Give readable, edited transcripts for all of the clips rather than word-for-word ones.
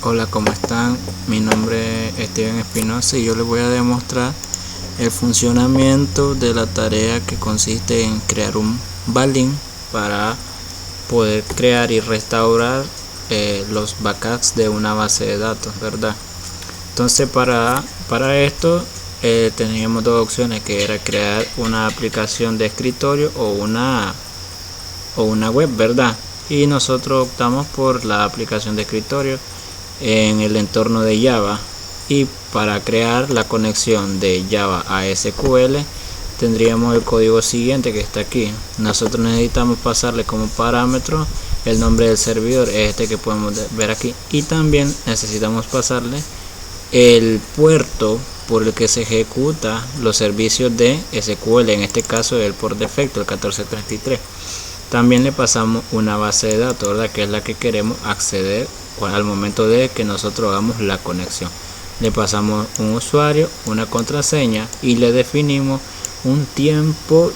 Hola, ¿cómo están? Mi nombre es Steven Espinosa y yo les voy a demostrar el funcionamiento de la tarea que consiste en crear un balín para poder crear y restaurar los backups de una base de datos, ¿verdad? Entonces para esto teníamos dos opciones, que era crear una aplicación de escritorio o una web, ¿verdad? Y nosotros optamos por la aplicación de escritorio en el entorno de Java. Y para crear la conexión de Java a SQL tendríamos el código siguiente que está aquí. Nosotros necesitamos pasarle como parámetro el nombre del servidor, este que podemos ver aquí, y también necesitamos pasarle el puerto por el que se ejecuta los servicios de SQL, en este caso el por defecto, el 1433. También le pasamos una base de datos, ¿verdad?, que es la que queremos acceder al momento de que nosotros hagamos la conexión. Le pasamos un usuario, una contraseña y le definimos un tiempo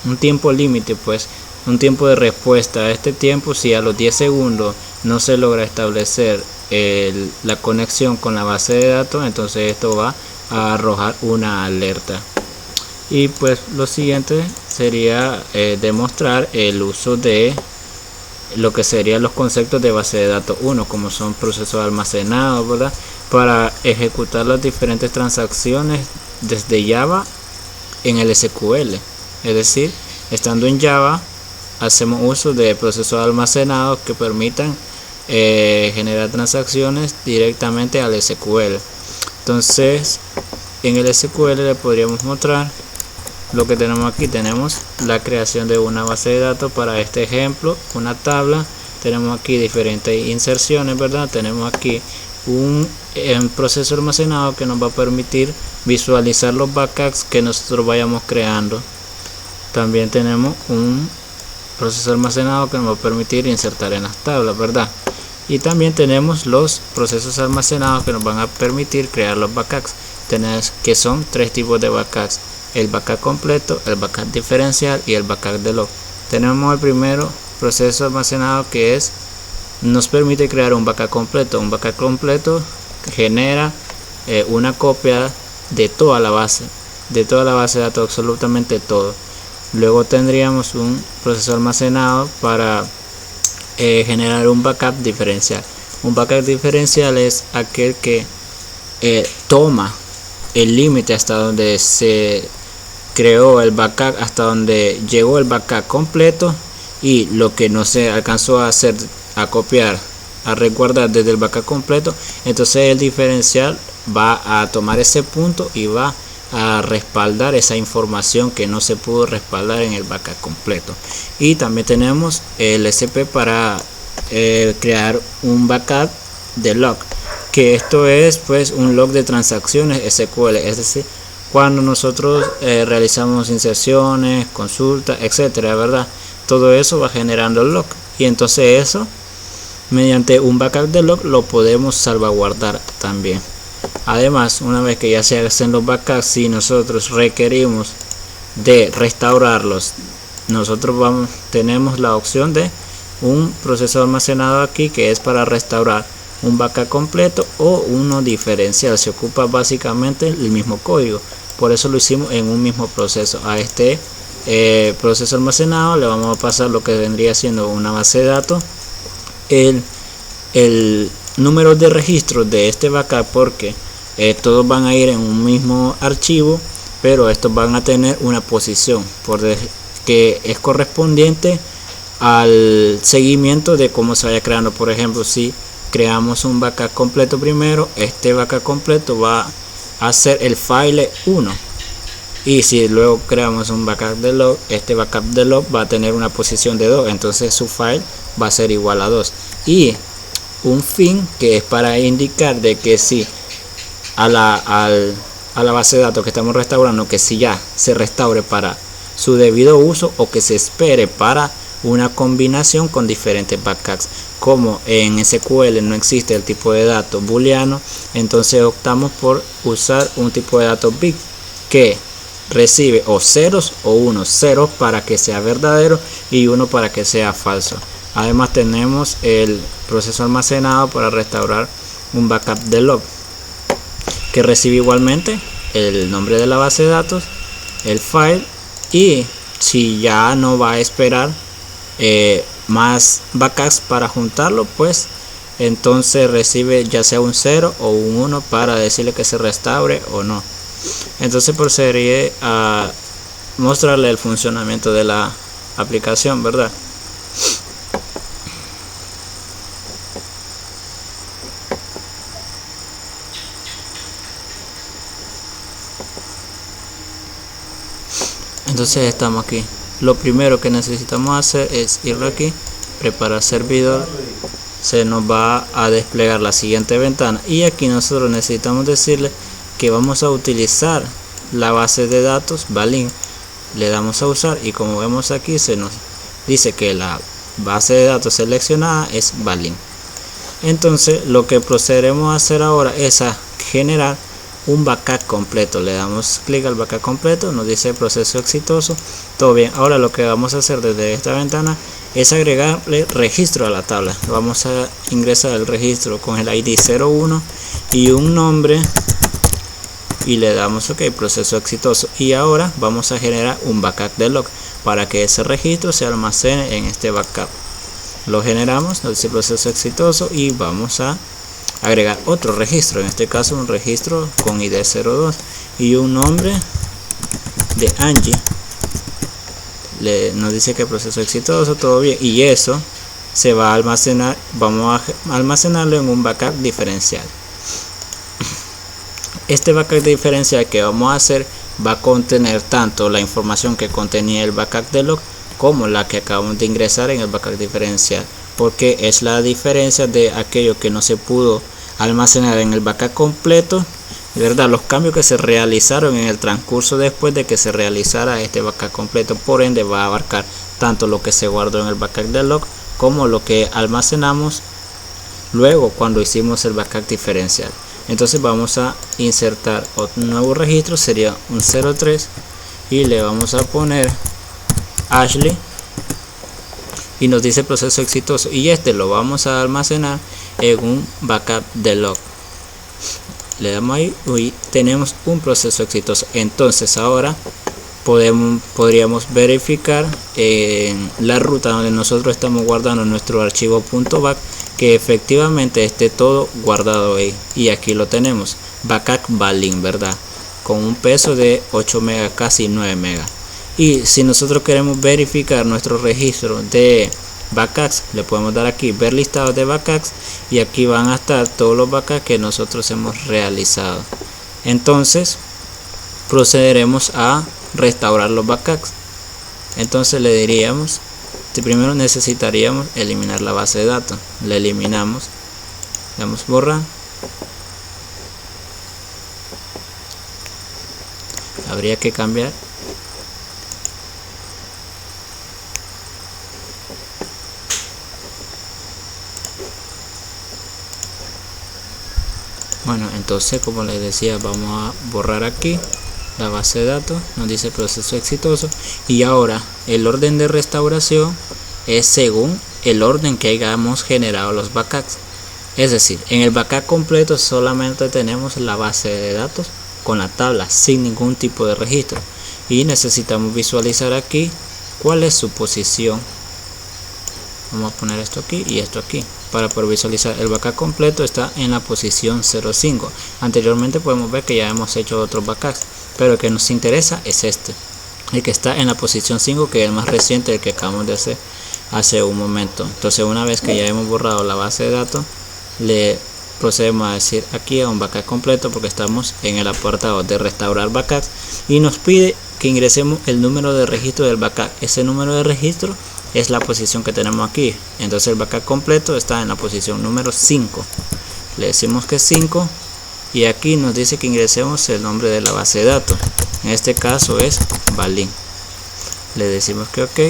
un tiempo límite, pues un tiempo de respuesta a este tiempo. Si a los 10 segundos no se logra establecer la conexión con la base de datos, entonces esto va a arrojar una alerta. Y pues lo siguiente sería demostrar el uso de lo que serían los conceptos de base de datos 1, como son procesos almacenados, ¿verdad?, para ejecutar las diferentes transacciones desde Java en el SQL. Es decir, estando en Java hacemos uso de procesos almacenados que permitan generar transacciones directamente al SQL. Entonces en el SQL le podríamos mostrar lo que tenemos aquí. Tenemos la creación de una base de datos. Para este ejemplo, una tabla. Tenemos aquí diferentes inserciones, ¿verdad? Tenemos aquí un proceso almacenado que nos va a permitir visualizar los backups que nosotros vayamos creando. También tenemos un proceso almacenado que nos va a permitir insertar en las tablas, ¿verdad? Y también tenemos los procesos almacenados que nos van a permitir crear los backups. Tenemos que son tres tipos de backups: el backup completo, el backup diferencial y el backup de log. Tenemos el primero, proceso almacenado, que nos permite crear un backup completo. Un backup completo genera una copia de toda la base de datos, absolutamente todo. Luego tendríamos un proceso almacenado para generar un backup diferencial. Un backup diferencial es aquel que toma el límite hasta donde se creó el backup, hasta donde llegó el backup completo, y lo que no se alcanzó a hacer, a copiar, a resguardar desde el backup completo, entonces el diferencial va a tomar ese punto y va a respaldar esa información que no se pudo respaldar en el backup completo. Y también tenemos el SP para crear un backup de log, que esto es pues un log de transacciones SQL, es decir, cuando nosotros realizamos inserciones, consultas, etcétera, ¿verdad? Todo eso va generando el log, y entonces eso, mediante un backup de log, lo podemos salvaguardar también. Además, una vez que ya se hacen los backups, si nosotros requerimos de restaurarlos, nosotros tenemos la opción de un proceso almacenado aquí, que es para restaurar un backup completo o uno diferencial. Se ocupa básicamente el mismo código, por eso lo hicimos en un mismo proceso. A este proceso almacenado le vamos a pasar lo que vendría siendo una base de datos, el número de registros de este backup, porque todos van a ir en un mismo archivo, pero estos van a tener una posición que es correspondiente al seguimiento de cómo se vaya creando. Por ejemplo, si creamos un backup completo primero, este backup completo va a ser el file 1, y si luego creamos un backup de log, este backup de log va a tener una posición de 2, entonces su file va a ser igual a 2. Y un fin, que es para indicar de que si a la base de datos que estamos restaurando, que si ya se restaure para su debido uso, o que se espere para una combinación con diferentes backups. Como en SQL no existe el tipo de datos booleano, entonces optamos por usar un tipo de datos bit que recibe o ceros o unos, ceros para que sea verdadero y uno para que sea falso. Además tenemos el proceso almacenado para restaurar un backup de log, que recibe igualmente el nombre de la base de datos, el file, y si ya no va a esperar más backups para juntarlo, pues entonces recibe ya sea un 0 o un 1 para decirle que se restaure o no. Entonces procederé a mostrarle el funcionamiento de la aplicación, ¿verdad? Entonces estamos aquí. Lo primero que necesitamos hacer es ir aquí, preparar servidor. Se nos va a desplegar la siguiente ventana y aquí nosotros necesitamos decirle que vamos a utilizar la base de datos Balin. Le damos a usar y como vemos aquí se nos dice que la base de datos seleccionada es Balin. Entonces lo que procederemos a hacer ahora es a generar un backup completo. Le damos clic al backup completo, nos dice proceso exitoso, todo bien. Ahora lo que vamos a hacer desde esta ventana es agregarle registro a la tabla. Vamos a ingresar el registro con el ID 01 y un nombre y le damos OK, proceso exitoso. Y ahora vamos a generar un backup de log para que ese registro se almacene en este backup. Lo generamos, nos dice proceso exitoso y vamos a agregar otro registro, en este caso un registro con ID 02 y un nombre de Angie. Nos dice que proceso exitoso, todo bien, y eso se va a almacenar. Vamos a almacenarlo en un backup diferencial. Este backup diferencial que vamos a hacer va a contener tanto la información que contenía el backup de log como la que acabamos de ingresar en el backup diferencial, porque es la diferencia de aquello que no se pudo almacenar en el backup completo, ¿verdad? Los cambios que se realizaron en el transcurso después de que se realizara este backup completo, por ende va a abarcar tanto lo que se guardó en el backup de log como lo que almacenamos luego cuando hicimos el backup diferencial. Entonces vamos a insertar un nuevo registro, sería un 03 y le vamos a poner Ashley y nos dice proceso exitoso, y este lo vamos a almacenar en un backup de log. Le damos ahí y tenemos un proceso exitoso. Entonces ahora podríamos verificar en la ruta donde nosotros estamos guardando nuestro archivo .back que efectivamente esté todo guardado ahí, y aquí lo tenemos, backup Balin, ¿verdad? Con un peso de 8 megas, casi 9 megas. Y si nosotros queremos verificar nuestro registro de backups, le podemos dar aquí ver listados de backups y aquí van a estar todos los backups que nosotros hemos realizado. Entonces procederemos a restaurar los backups. Entonces le diríamos, primero necesitaríamos eliminar la base de datos. Le eliminamos, le damos borrar, habría que cambiar bueno. Entonces, como les decía, vamos a borrar aquí la base de datos, nos dice proceso exitoso, y ahora el orden de restauración es según el orden que hayamos generado los backups. Es decir, en el backup completo solamente tenemos la base de datos con la tabla sin ningún tipo de registro, y necesitamos visualizar aquí cuál es su posición. Vamos a poner esto aquí y esto aquí para poder visualizar. El backup completo está en la posición 05. Anteriormente podemos ver que ya hemos hecho otros backups, pero el que nos interesa es este, el que está en la posición 5, que es el más reciente, el que acabamos de hacer hace un momento. Entonces, una vez que ya hemos borrado la base de datos, le procedemos a decir aquí a un backup completo, porque estamos en el apartado de restaurar backups y nos pide que ingresemos el número de registro del backup. Ese número de registro es la posición que tenemos aquí. Entonces el backup completo está en la posición número 5. Le decimos que 5 y aquí nos dice que ingresemos el nombre de la base de datos. En este caso es Balin. Le decimos que OK.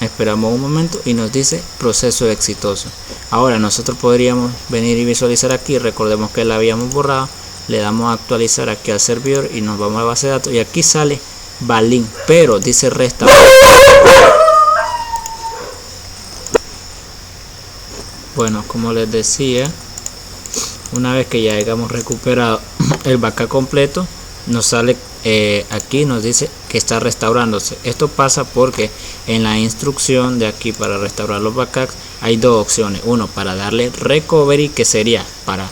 Esperamos un momento y nos dice proceso exitoso. Ahora nosotros podríamos venir y visualizar aquí. Recordemos que la habíamos borrado. Le damos a actualizar aquí al servidor y nos vamos a la base de datos, y aquí sale Balin, pero dice restaurar. Bueno, como les decía, una vez que ya hayamos recuperado el backup completo, nos sale aquí, nos dice que está restaurándose. Esto pasa porque en la instrucción de aquí para restaurar los backups hay dos opciones. Uno, para darle recovery, que sería para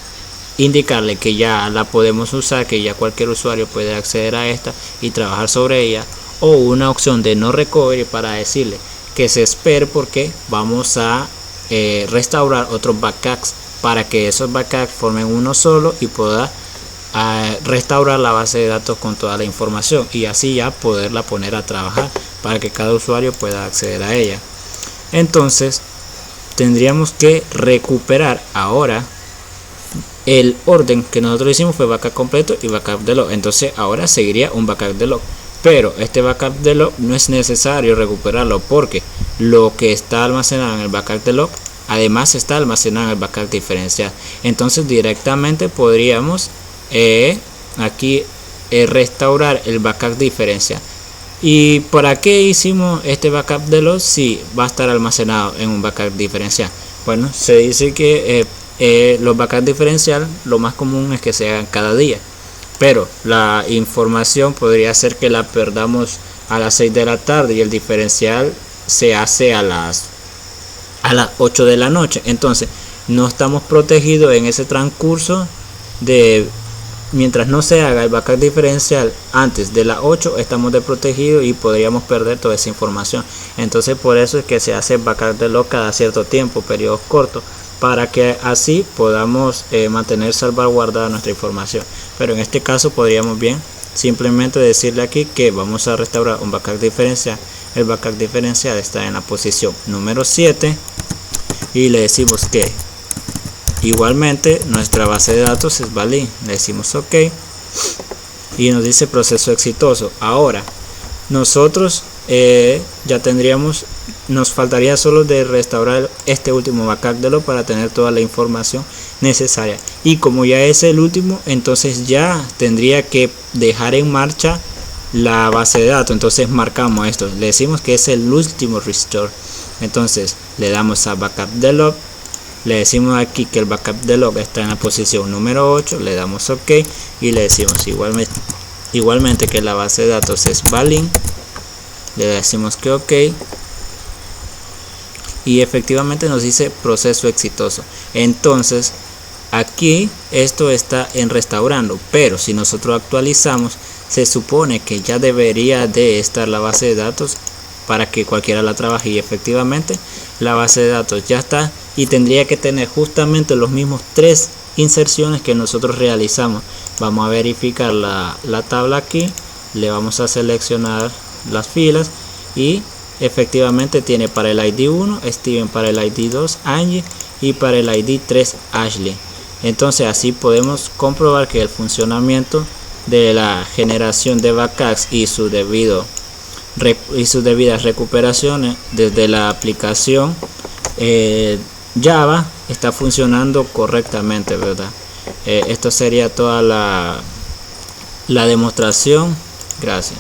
indicarle que ya la podemos usar, que ya cualquier usuario puede acceder a esta y trabajar sobre ella, o una opción de no recovery para decirle que se espere porque vamos a restaurar otros backups para que esos backups formen uno solo y pueda restaurar la base de datos con toda la información y así ya poderla poner a trabajar para que cada usuario pueda acceder a ella. Entonces tendríamos que recuperar ahora el orden que nosotros hicimos, fue backup completo y backup de log. Entonces ahora seguiría un backup de log, pero este backup de log no es necesario recuperarlo porque lo que está almacenado en el backup de log además está almacenado en el backup diferencial. Entonces directamente podríamos aquí restaurar el backup diferencial. ¿Y para qué hicimos este backup de log si va a estar almacenado en un backup diferencial? Bueno, se dice que los backups diferencial lo más común es que se hagan cada día, pero la información podría ser que la perdamos a las 6 de la tarde y el diferencial se hace a las 8 de la noche. Entonces no estamos protegidos en ese transcurso de mientras no se haga el backup diferencial antes de las 8, estamos desprotegidos y podríamos perder toda esa información. Entonces por eso es que se hace backup de log cada cierto tiempo, periodos cortos, para que así podamos mantener salvaguardada nuestra información. Pero en este caso podríamos bien simplemente decirle aquí que vamos a restaurar un backup diferencial. El backup diferencial está en la posición número 7 y le decimos que igualmente nuestra base de datos es valid. Le decimos ok y nos dice proceso exitoso. Ahora nosotros ya tendríamos, nos faltaría solo de restaurar este último backup de log para tener toda la información necesaria, y como ya es el último, entonces ya tendría que dejar en marcha la base de datos. Entonces marcamos esto, le decimos que es el último restore. Entonces le damos a backup de log, le decimos aquí que el backup de log está en la posición número 8, le damos ok y le decimos igualmente que la base de datos es valid, le decimos que ok y efectivamente nos dice proceso exitoso. Entonces aquí esto está en restaurando, pero si nosotros actualizamos se supone que ya debería de estar la base de datos para que cualquiera la trabaje, y efectivamente la base de datos ya está y tendría que tener justamente los mismos 3 inserciones que nosotros realizamos. Vamos a verificar la tabla aquí, le vamos a seleccionar las filas y efectivamente tiene para el ID 1 Steven, para el ID 2 Angie y para el ID 3 Ashley. Entonces así podemos comprobar que el funcionamiento de la generación de backups y sus debidas recuperaciones desde la aplicación Java está funcionando correctamente, ¿verdad? Esto sería toda la demostración. Gracias.